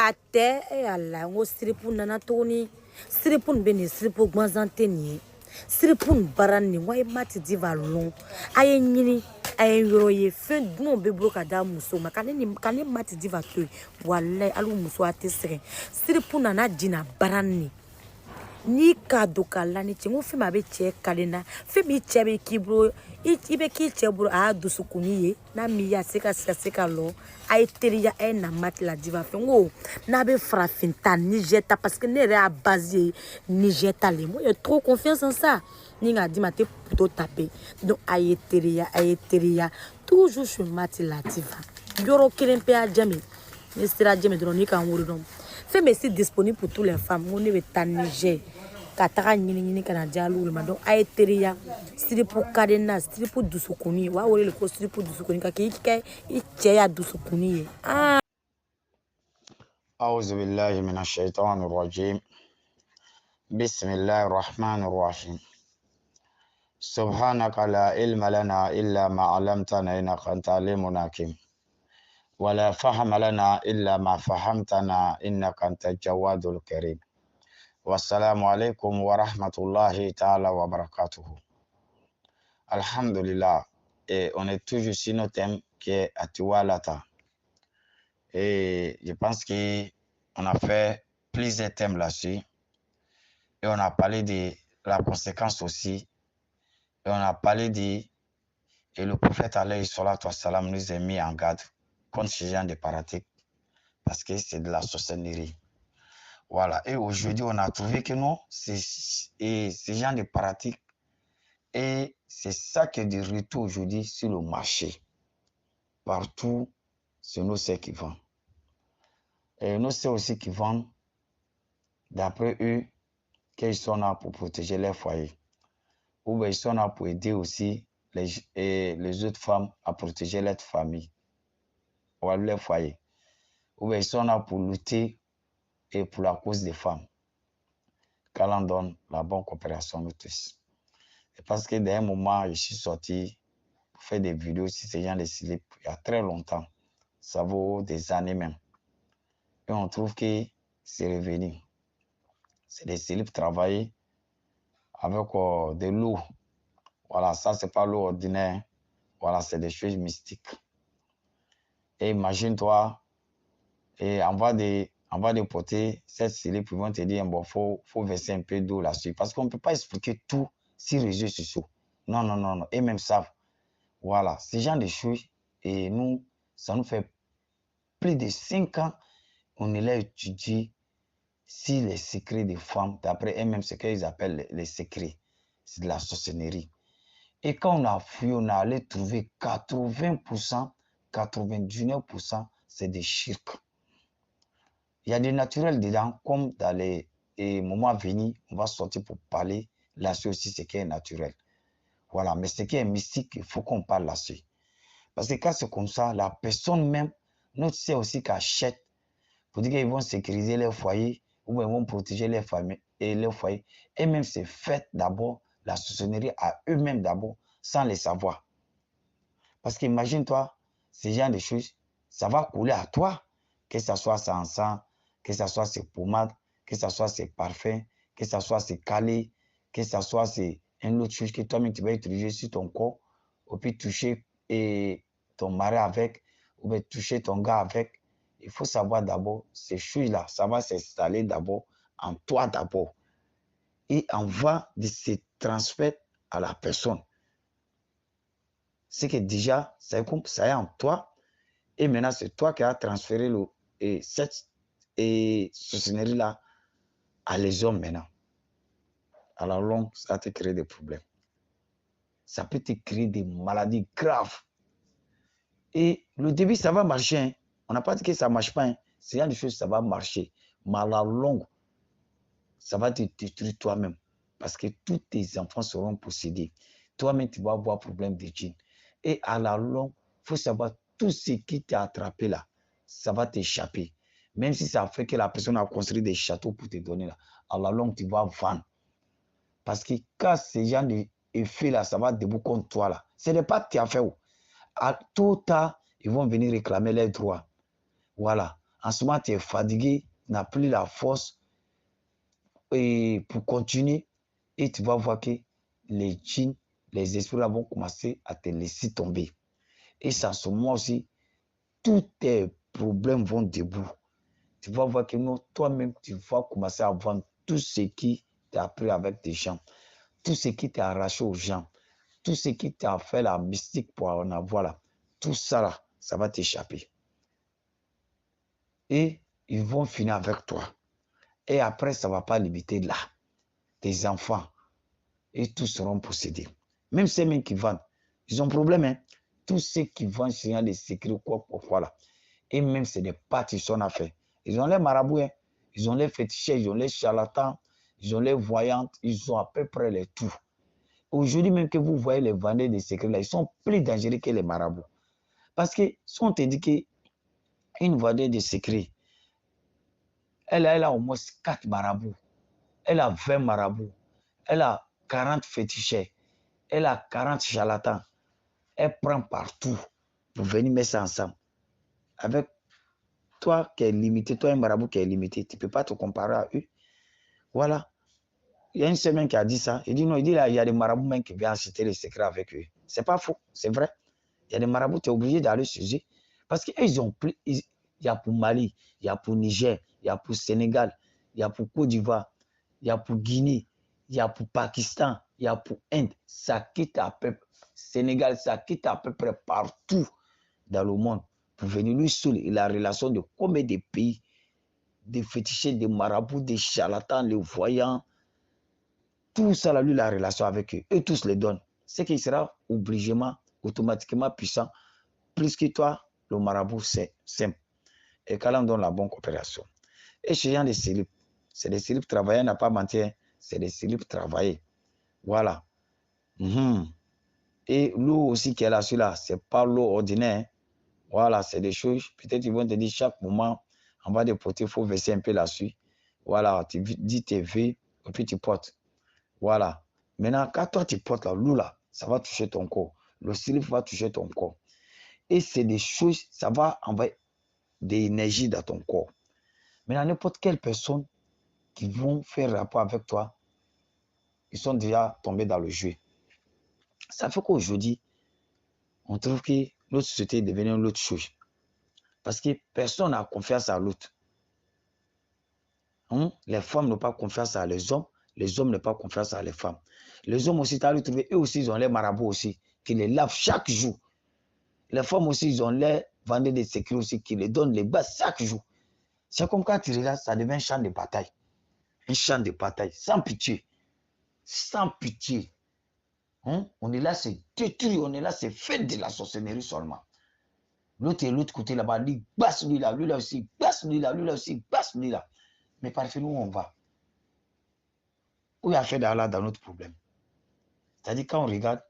ate ala ngo siripu nana toni siripu beni siripu gbanzante ni siripu barani wa mati diva long aye nyini aye yoro ye fen dum be bro ka da muso ma kane mati diva to wallahi alu muso ate sere siripu nana dina barani ni kado kala ni chengo fe ma be che kalena fe mi che be kibro ibe ki che bro a dusukuni ye na mi ya seka lo a eteria e na mat la diva fe ngo na be frafinta ni jeta parce que ne a basé ni jeta le moi trop confiance en ça ni nga di mate plutôt taper donc a eteria toujours sur mat la diva yoro kelempe a jamais ni sera jamais donc ni kan wuri donc fait mais c'est disponible pour toutes les femmes on est ta Niger kataka nyini kana jalu ma donc a eteria siripu kadena siripu dusukuni wa wori le ko siripu dusukuni ka ki che ya dusukuni ah أعوذ بالله من الشيطان الرجيم بسم الله الرحمن الرحيم سبحانك لا علم لنا إلا ما علمتنا إنك أنت العليم الحكيم ولا فهم لنا إلا ما فهمتنا إنك أنت الجواد الكريم والسلام عليكم ورحمة الله تعالى وبركاته. Alhamdulillah, et on est toujours sur notre thème qui est Atiwalata. Et je pense qu'on a fait plusieurs thèmes là-dessus. Et on a parlé de la conséquence aussi. Et on a parlé de... Et le prophète alayhi salatu wassalam nous a mis en garde contre ce genre de pratiques. Parce que c'est de la sorcellerie. Voilà. Et aujourd'hui, on a trouvé que non, c'est ce genre de pratiques. Et c'est ça qui est de retour aujourd'hui sur le marché. Partout, c'est nous ceux qui vendent. Et nous ceux aussi qui vendent, d'après eux, qu'ils sont là pour protéger leur foyer. Ou bien ils sont là pour aider aussi les autres femmes à protéger leur famille ou leur foyer. Ou bien ils sont là pour lutter et pour la cause des femmes. Quand on donne la bonne coopération nous tous. Et parce que d'un moment, je suis sorti pour faire des vidéos sur ces gens de slip il y a très longtemps. Ça vaut des années même. Et on trouve que c'est revenu. C'est des slips travaillés avec de l'eau. Voilà, ça, c'est pas l'eau ordinaire. Voilà, c'est des choses mystiques. Et imagine-toi, et on va déporter cette slip, ils vont te dire, bon, faut verser un peu d'eau là-dessus. Parce qu'on ne peut pas expliquer tout sur les réseaux sociaux. Non, non, non, non. Et même ça, voilà, ce genre de choses. Et nous, ça nous fait plus de 5 ans, on est là étudier si les secrets des femmes, d'après eux-mêmes, ce qu'ils appellent les secrets, c'est de la sorcellerie. Et quand on a fui, on a allé trouver 80%, 99%, c'est des shirks. Il y a des naturels dedans, comme dans les moments à venir, on va sortir pour parler là-dessus aussi, ce qui est naturel. Voilà, mais ce qui est mystique, il faut qu'on parle là-dessus. Parce que quand c'est comme ça, la personne même, nous sait aussi qu'achète pour dire qu'ils vont sécuriser leur foyer ou ils vont protéger leur famille et leur foyer. Et même c'est fait d'abord la sorcellerie à eux-mêmes d'abord, sans les savoir. Parce qu'imagine-toi, ces genre de choses, ça va couler à toi, que ce soit ça encens, que ce soit ces pommades, que ce soit ces parfums, que ce soit ces calés, que ce soit c'est une autre chose que toi-même tu vas utiliser sur ton corps, ou puis toucher ton mari avec, ou bien toucher ton gars avec. Il faut savoir d'abord, ces choses-là, ça va s'installer d'abord en toi d'abord. Et on va de se transmettre à la personne. C'est que déjà, ça est en toi. Et maintenant, c'est toi qui as transféré cette sorcellerie-là à les hommes maintenant. À la longue, ça va te créer des problèmes. Ça peut te créer des maladies graves. Et le début, ça va marcher. Hein. On n'a pas dit que ça ne marche pas. Hein. C'est une chose, ça va marcher. Mais à la longue, ça va te détruire toi-même. Parce que tous tes enfants seront possédés. Toi-même, tu vas avoir problème de djinn. Et à la longue, il faut savoir tout ce qui t'a attrapé là, ça va t'échapper. Même si ça fait que la personne a construit des châteaux pour te donner là, à la longue, tu vas vendre. Parce que quand ces gens d'effets là, ça va debout contre toi là, ce n'est pas que tu as fait. À tout tard, ils vont venir réclamer leurs droits. Voilà. En ce moment, tu es fatigué, tu n'as plus la force et pour continuer. Et tu vas voir que les djinns, les esprits là vont commencer à te laisser tomber. Et c'est en ce moment aussi, tous tes problèmes vont debout. Tu vas voir que non, toi-même, tu vas commencer à vendre tout ce qui t'a appris avec des gens, tout ce qui t'a arraché aux gens, tout ce qui t'a fait la mystique pour en avoir là. Tout ça là, ça va t'échapper. Et ils vont finir avec toi. Et après, ça ne va pas limiter là. Tes enfants, et tous seront possédés. Même ceux mêmes qui vendent, ils ont problème. Hein? Tous ceux qui vendent chez des secrets ou quoi, voilà. Et même c'est des partitions à faire. Ils ont les marabouts, hein? Ils ont les féticheurs, ils ont les charlatans, ils ont les voyantes, ils ont à peu près les tout. Aujourd'hui même que vous voyez les vendeurs de secrets là, ils sont plus dangereux que les marabouts. Parce que si on te dit qu'une vendeuse de secrets, elle a au moins 4 marabouts, elle a 20 marabouts, elle a 40 féticheurs, elle a 40 charlatans. Elle prend partout pour venir mettre ça ensemble. Avec toi qui est limité, toi un marabout qui est limité, tu ne peux pas te comparer à eux. Voilà. Il y a une semaine qui a dit ça. Il dit non, il dit là, il y a des marabouts même qui viennent acheter les secrets avec eux. C'est pas faux, c'est vrai. Il y a des marabouts, tu es obligé d'aller chez eux. Parce qu'ils ont plus. Il y a pour Mali, il y a pour Niger, il y a pour Sénégal, il y a pour Côte d'Ivoire, il y a pour Guinée, il y a pour Pakistan, il y a pour Inde. Ça quitte à peu près. Sénégal, ça quitte à peu près partout dans le monde pour venir lui seul. Il a relation de combien de pays, des fétichés, des marabouts, des charlatans, les voyants. Tout ça, là, lui, la relation avec eux. Eux tous les donnent. C'est qu'il sera automatiquement puissant. Plus que toi, le marabout, c'est simple. Et quand on donne la bonne coopération. Et chez gens des celibes, c'est des celibes travaillés, n'a pas menti, c'est des celibes travaillés. Voilà. Et l'eau aussi qui est là, celui-là, c'est pas l'eau ordinaire. Voilà, c'est des choses. Peut-être ils vont te dire chaque moment, en bas des poteaux, il faut verser un peu là-dessus. Voilà, tu dis tes vœux et puis tu portes. Voilà. Maintenant, quand toi tu portes l'eau là, ça va toucher ton corps. Le cilibre va toucher ton corps. Et c'est des choses, ça va envoyer des énergies dans ton corps. Maintenant, n'importe quelle personne qui vont faire rapport avec toi, ils sont déjà tombés dans le jeu. Ça fait qu'aujourd'hui, on trouve que notre société est devenue une autre chose. Parce que personne n'a confiance à l'autre. Les femmes n'ont pas confiance à les hommes n'ont pas confiance à les femmes. Les hommes aussi, tu as retrouvé, eux aussi, ils ont les marabouts aussi, qui les lavent chaque jour. Les femmes aussi, ils ont les vendeurs de secrets aussi, qui les donnent les bases chaque jour. C'est comme quand tu regardes, ça devient un champ de bataille. Un champ de bataille, sans pitié. Sans pitié. On est là, c'est détruit, on est là, c'est fait de la sorcellerie seulement. L'autre est l'autre côté là-bas, lui basse lui là aussi, basse lui là, lui là aussi, basse lui là. Mais parfait, nous, on va. Où il y a fait d'Allah dans notre problème? C'est-à-dire, quand on regarde,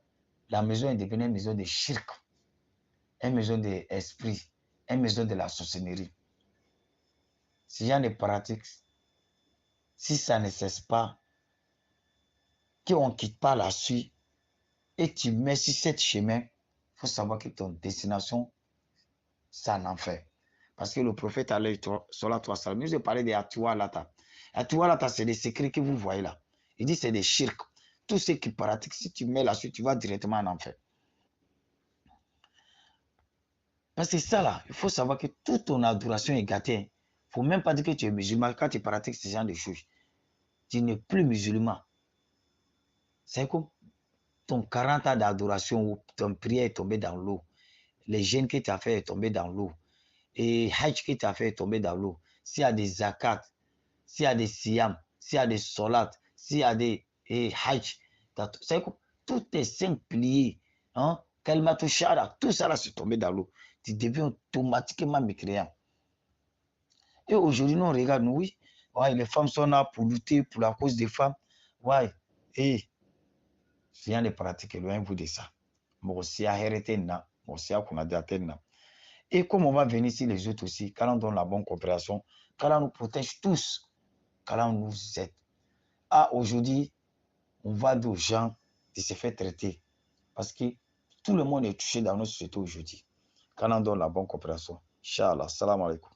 la maison est devenue une maison de shirk, une maison d'esprit, une maison de la sorcellerie. Si genre de pratique, si ça ne cesse pas, qu'on ne quitte pas la suite, et tu mets sur cette chemin, il faut savoir que ton destination, c'est un enfer. Parce que le prophète alayhi salatu wassalam, nous a parlé de Atiwa Lata. Atiwa Lata, c'est des secrets que vous voyez là. Il dit c'est des shirk. Tout ce qui pratique, si tu mets là-dessus, tu vas directement en enfer. Parce que ça là, il faut savoir que toute ton adoration est gâtée. Il ne faut même pas dire que tu es musulman quand tu pratiques ce genre de choses. Tu n'es plus musulman. C'est comme ton 40 ans d'adoration où ton prière est tombée dans l'eau. Les jeûnes que tu as fait est tombé dans l'eau. Et hajj que tu as fait est tombé dans l'eau. S'il y a des zakat, s'il y a des siyam, s'il y a des solat, s'il y a des hajj, c'est comme tous tes 5 piliers, kalmatu shahada, tout ça là c'est tombé dans l'eau. Tu deviens automatiquement mécréant. Et aujourd'hui, nous on regarde, nous, oui, ouais, les femmes sont là pour lutter pour la cause des femmes. Ouais, et rien de pratique, loin vous de ça. Et comme on va venir ici les autres aussi, quand on donne la bonne coopération, quand on nous protège tous, quand on nous aide. Ah, aujourd'hui, on va aux gens de se faire traiter. Parce que tout le monde est touché dans notre société aujourd'hui. Quand on donne la bonne coopération. Inch'Allah, salam alaikum.